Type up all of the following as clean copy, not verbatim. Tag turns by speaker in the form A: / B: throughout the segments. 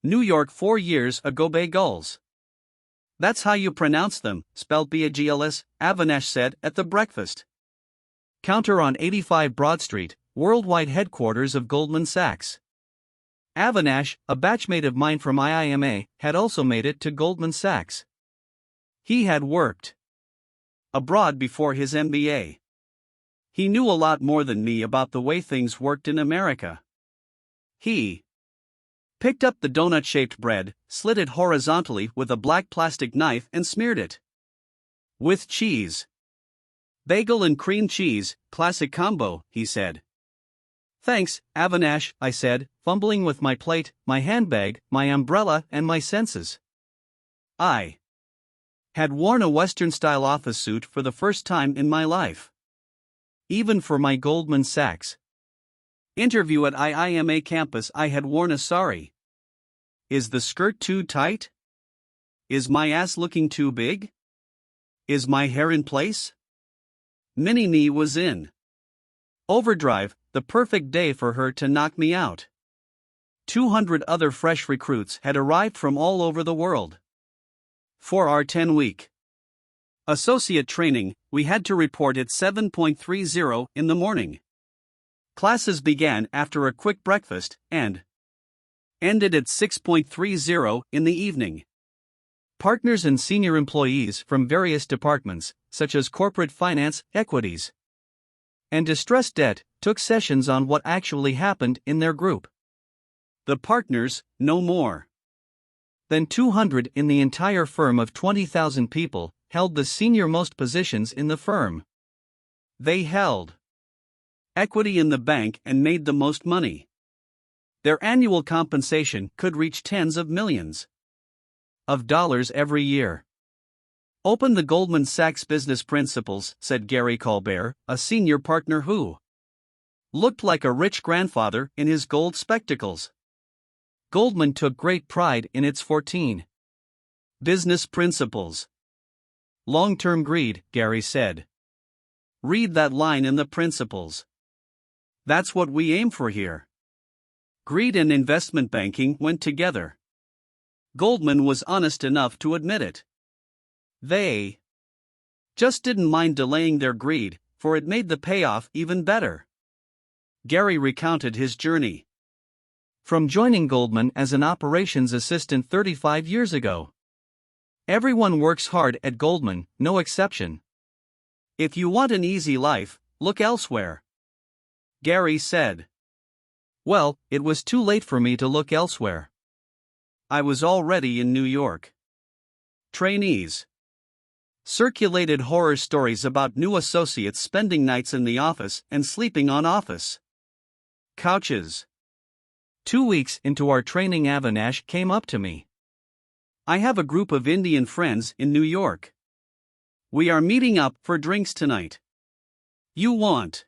A: New York 4 years ago. Bay Gulls. That's how you pronounce them, spelled BAGLS, Avinash said at the breakfast counter on 85 Broad Street, worldwide headquarters of Goldman Sachs. Avinash, a batchmate of mine from IIMA, had also made it to Goldman Sachs. He had worked abroad before his MBA. He knew a lot more than me about the way things worked in America. He picked up the donut-shaped bread, slit it horizontally with a black plastic knife and smeared it with cheese. Bagel and cream cheese, classic combo, he said. Thanks, Avinash, I said, fumbling with my plate, my handbag, my umbrella, and my senses. I had worn a Western-style office suit for the first time in my life. Even for my Goldman Sachs interview at IIMA campus, I had worn a sari. Is the skirt too tight? Is my ass looking too big? Is my hair in place? Mini-me was in overdrive, the perfect day for her to knock me out. 200 other fresh recruits had arrived from all over the world. For our 10-week associate training, we had to report at 7:30 in the morning. Classes began after a quick breakfast and ended at 6:30 in the evening. Partners and senior employees from various departments, such as corporate finance, equities, and distressed debt, took sessions on what actually happened in their group. The partners, no more than 200 in the entire firm of 20,000 people, held the senior-most positions in the firm. They held equity in the bank and made the most money. Their annual compensation could reach tens of millions of dollars every year. Open the Goldman Sachs Business Principles, said Gary Colbert, a senior partner who looked like a rich grandfather in his gold spectacles. Goldman took great pride in its 14 business principles. Long-term greed, Gary said. Read that line in the principles. That's what we aim for here. Greed and investment banking went together. Goldman was honest enough to admit it. They just didn't mind delaying their greed, for it made the payoff even better. Gary recounted his journey from joining Goldman as an operations assistant 35 years ago. Everyone works hard at Goldman, no exception. If you want an easy life, look elsewhere, Gary said. Well, it was too late for me to look elsewhere. I was already in New York. Trainees circulated horror stories about new associates spending nights in the office and sleeping on office couches. 2 weeks into our training, Avinash came up to me. I have a group of Indian friends in New York. We are meeting up for drinks tonight. You want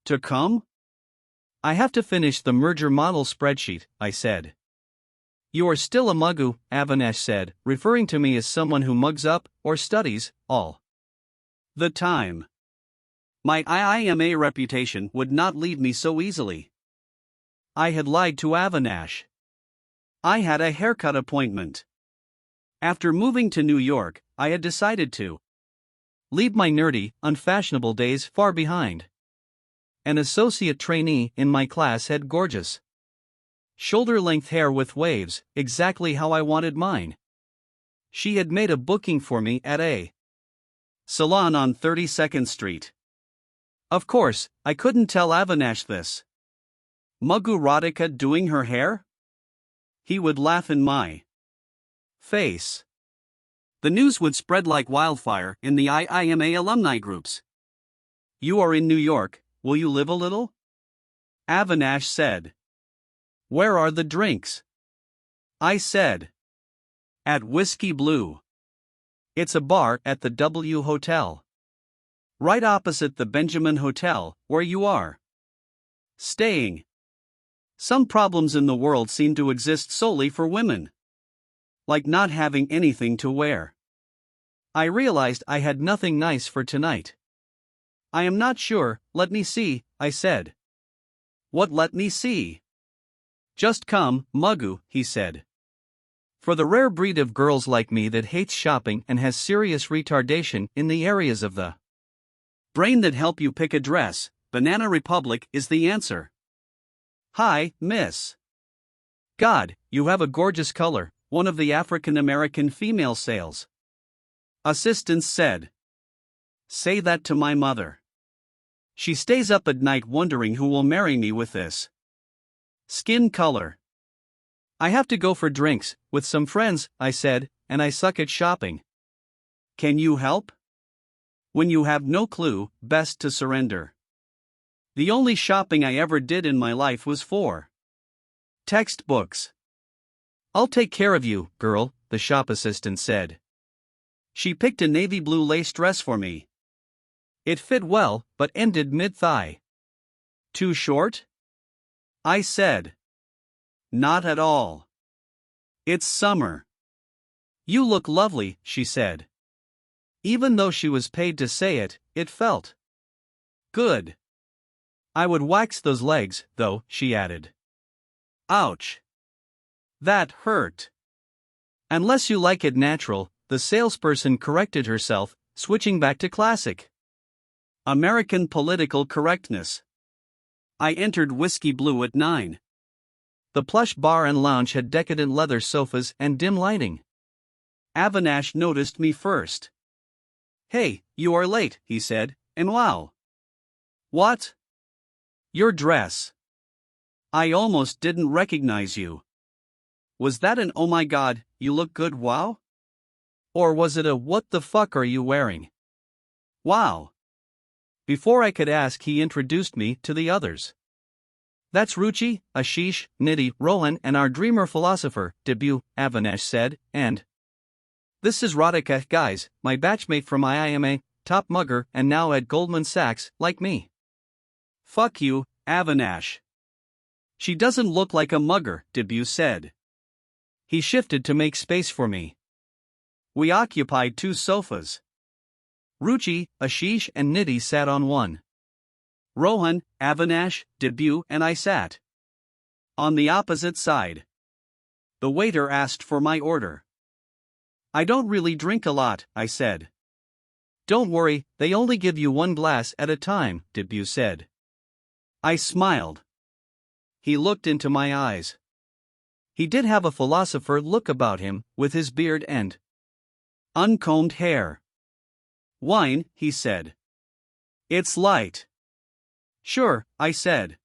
A: to come? I have to finish the merger model spreadsheet, I said. You are still a muggu, Avinash said, referring to me as someone who mugs up or studies all the time. My IIMA reputation would not leave me so easily. I had lied to Avinash. I had a haircut appointment. After moving to New York, I had decided to leave my nerdy, unfashionable days far behind. An associate trainee in my class had gorgeous shoulder-length hair with waves, exactly how I wanted mine. She had made a booking for me at a salon on 32nd Street. Of course, I couldn't tell Avinash this. Muggu Radhika doing her hair? He would laugh in my face. The news would spread like wildfire in the IIMA alumni groups. You are in New York, will you live a little? Avinash said. Where are the drinks? I said. At Whiskey Blue. It's a bar at the W Hotel. Right opposite the Benjamin Hotel, where you are staying. Some problems in the world seem to exist solely for women. Like not having anything to wear. I realized I had nothing nice for tonight. I am not sure, let me see, I said. What let me see? Just come, Muggu, he said. For the rare breed of girls like me that hates shopping and has serious retardation in the areas of the brain that help you pick a dress, Banana Republic is the answer. Hi, miss. God, you have a gorgeous color, one of the African American female sales assistants said. Say that to my mother. She stays up at night wondering who will marry me with this skin color. I have to go for drinks with some friends, I said, and I suck at shopping. Can you help? When you have no clue, best to surrender. The only shopping I ever did in my life was for textbooks. I'll take care of you, girl, the shop assistant said. She picked a navy blue lace dress for me. It fit well, but ended mid-thigh. Too short? I said. Not at all. It's summer. You look lovely, she said. Even though she was paid to say it, it felt good. I would wax those legs, though, she added. Ouch. That hurt. Unless you like it natural, the salesperson corrected herself, switching back to classic American political correctness. I entered Whiskey Blue at 9. The plush bar and lounge had decadent leather sofas and dim lighting. Avinash noticed me first. Hey, you are late, he said, and wow. What? Your dress. I almost didn't recognize you. Was that an oh my god, you look good wow? Or was it a what the fuck are you wearing? Wow. Before I could ask, he introduced me to the others. That's Ruchi, Ashish, Nidhi, Rohan, and our dreamer philosopher, debut, Avinash said, and this is Radhika, guys, my batchmate from IIMA, top mugger, and now at Goldman Sachs, like me. Fuck you, Avinash. She doesn't look like a mugger, debut said. He shifted to make space for me. We occupied 2 sofas. Ruchi, Ashish, and Nidhi sat on one. Rohan, Avinash, debut, and I sat on the opposite side. The waiter asked for my order. I don't really drink a lot, I said. Don't worry, they only give you 1 glass at a time, debut said. I smiled. He looked into my eyes. He did have a philosopher look about him, with his beard and uncombed hair. Wine, he said. It's light. Sure, I said.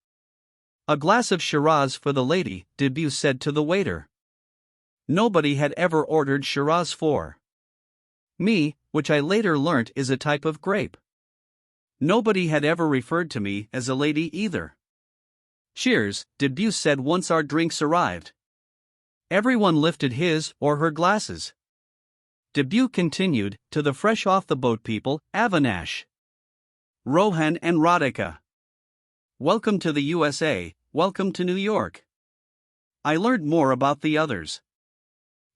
A: A glass of Shiraz for the lady, debut said to the waiter. Nobody had ever ordered Shiraz for me, which I later learnt is a type of grape. Nobody had ever referred to me as a lady either. Cheers, debut said once our drinks arrived. Everyone lifted his or her glasses. Debut continued, to the fresh off the boat people, Avinash, Rohan and Radhika. Welcome to the USA, welcome to New York. I learned more about the others.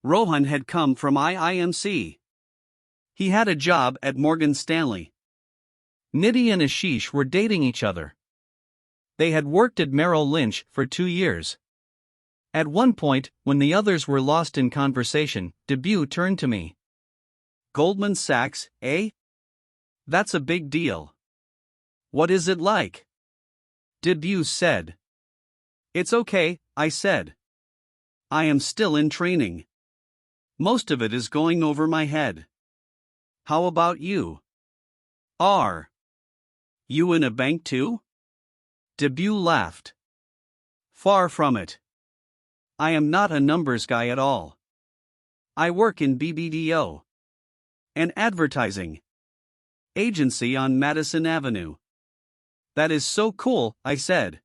A: Rohan had come from IIMC. He had a job at Morgan Stanley. Nidhi and Ashish were dating each other. They had worked at Merrill Lynch for 2 years. At one point, when the others were lost in conversation, debut turned to me. Goldman Sachs, eh? That's a big deal. What is it like? Debut said. It's okay, I said. I am still in training. Most of it is going over my head. How about you? Are you in a bank too? Debut laughed. Far from it. I am not a numbers guy at all. I work in BBDO, an advertising agency on Madison Avenue. That is so cool, I said.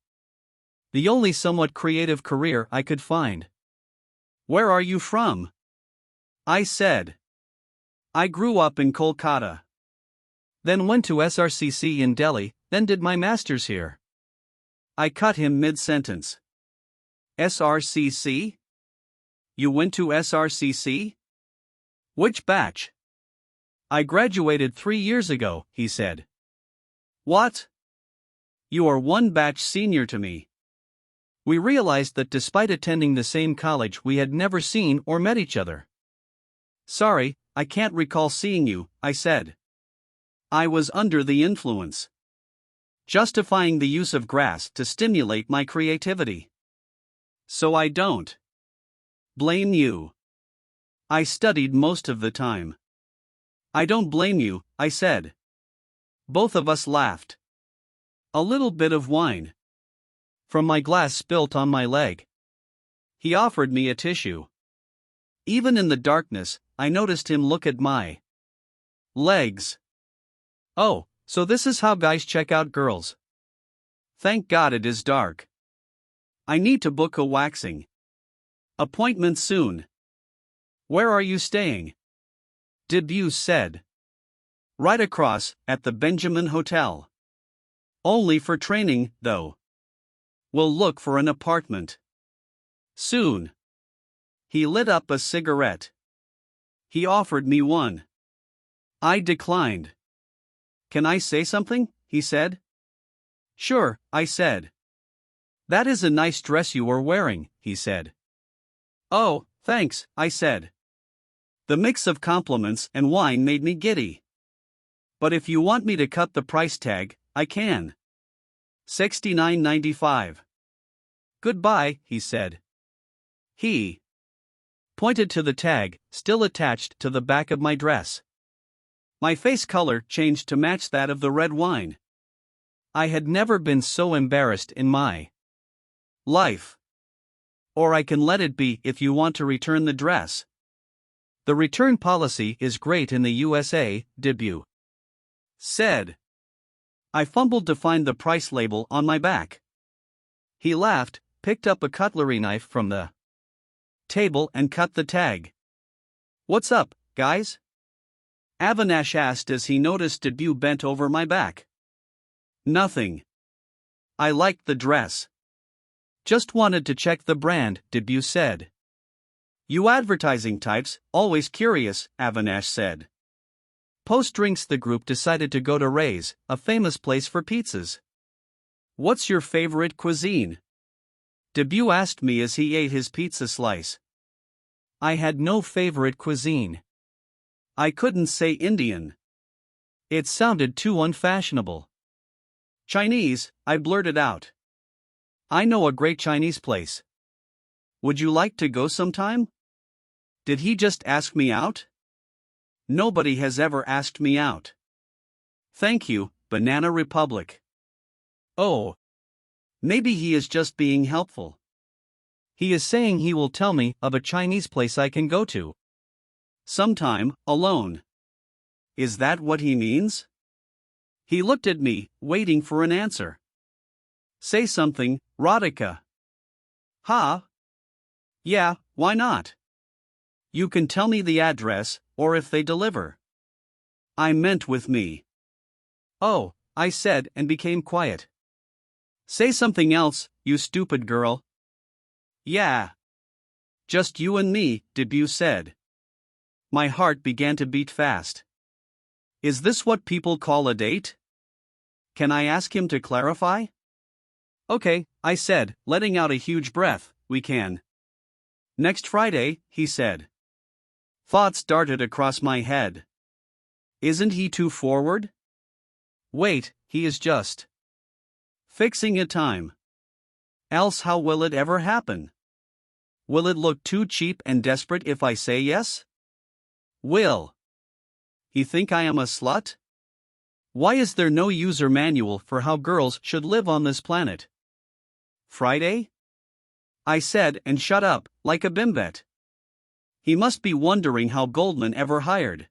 A: The only somewhat creative career I could find. Where are you from? I said. I grew up in Kolkata. Then went to SRCC in Delhi, then did my master's here. I cut him mid-sentence. SRCC? You went to SRCC? Which batch? I graduated 3 years ago, he said. What? You are 1 batch senior to me. We realized that despite attending the same college, we had never seen or met each other. Sorry, I can't recall seeing you, I said. I was under the influence. Justifying the use of grass to stimulate my creativity. So I don't blame you. I studied most of the time. I don't blame you, I said. Both of us laughed. A little bit of wine from my glass spilt on my leg. He offered me a tissue. Even in the darkness, I noticed him look at my legs. Oh, so this is how guys check out girls. Thank God it is dark. I need to book a waxing appointment soon. Where are you staying? Debut said. Right across, at the Benjamin Hotel. Only for training, though. We'll look for an apartment soon. He lit up a cigarette. He offered me one. I declined. Can I say something? He said. Sure, I said. That is a nice dress you are wearing, he said. Oh, thanks, I said. The mix of compliments and wine made me giddy. But if you want me to cut the price tag, I can. $69.95. Goodbye, he said. He pointed to the tag, still attached to the back of my dress. My face color changed to match that of the red wine. I had never been so embarrassed in my life. Or I can let it be if you want to return the dress. The return policy is great in the USA, Debut said. I fumbled to find the price label on my back. He laughed, picked up a cutlery knife from the table and cut the tag. What's up, guys? Avinash asked as he noticed Debut bent over my back. Nothing. I liked the dress. Just wanted to check the brand, Debut said. You advertising types, always curious, Avinash said. Post-drinks the group decided to go to Ray's, a famous place for pizzas. What's your favorite cuisine? Debut asked me as he ate his pizza slice. I had no favorite cuisine. I couldn't say Indian. It sounded too unfashionable. Chinese, I blurted out. I know a great Chinese place. Would you like to go sometime? Did he just ask me out? Nobody has ever asked me out. Thank you, Banana Republic. Oh. Maybe he is just being helpful. He is saying he will tell me of a Chinese place I can go to sometime, alone. Is that what he means? He looked at me, waiting for an answer. Say something, Radhika. Huh? Yeah, why not? You can tell me the address, or if they deliver. I meant with me. Oh, I said and became quiet. Say something else, you stupid girl. Yeah. Just you and me, Debut said. My heart began to beat fast. Is this what people call a date? Can I ask him to clarify? Okay, I said, letting out a huge breath, we can. Next Friday, he said. Thoughts darted across my head. Isn't he too forward? Wait, he is just fixing a time. Else how will it ever happen? Will it look too cheap and desperate if I say yes? Will he think I am a slut? Why is there no user manual for how girls should live on this planet? Friday? I said and shut up, like a bimbet. He must be wondering how Goldman ever hired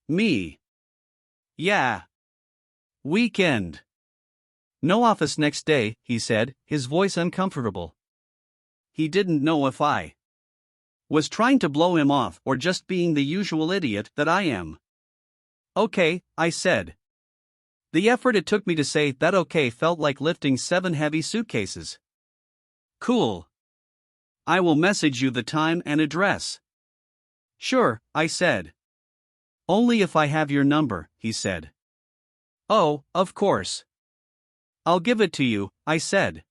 A: me. Yeah. Weekend. No office next day, he said, his voice uncomfortable. He didn't know if I was trying to blow him off or just being the usual idiot that I am. Okay, I said. The effort it took me to say that okay felt like lifting 7 heavy suitcases. Cool. I will message you the time and address. Sure, I said. Only if I have your number, he said. Oh, of course. I'll give it to you, I said.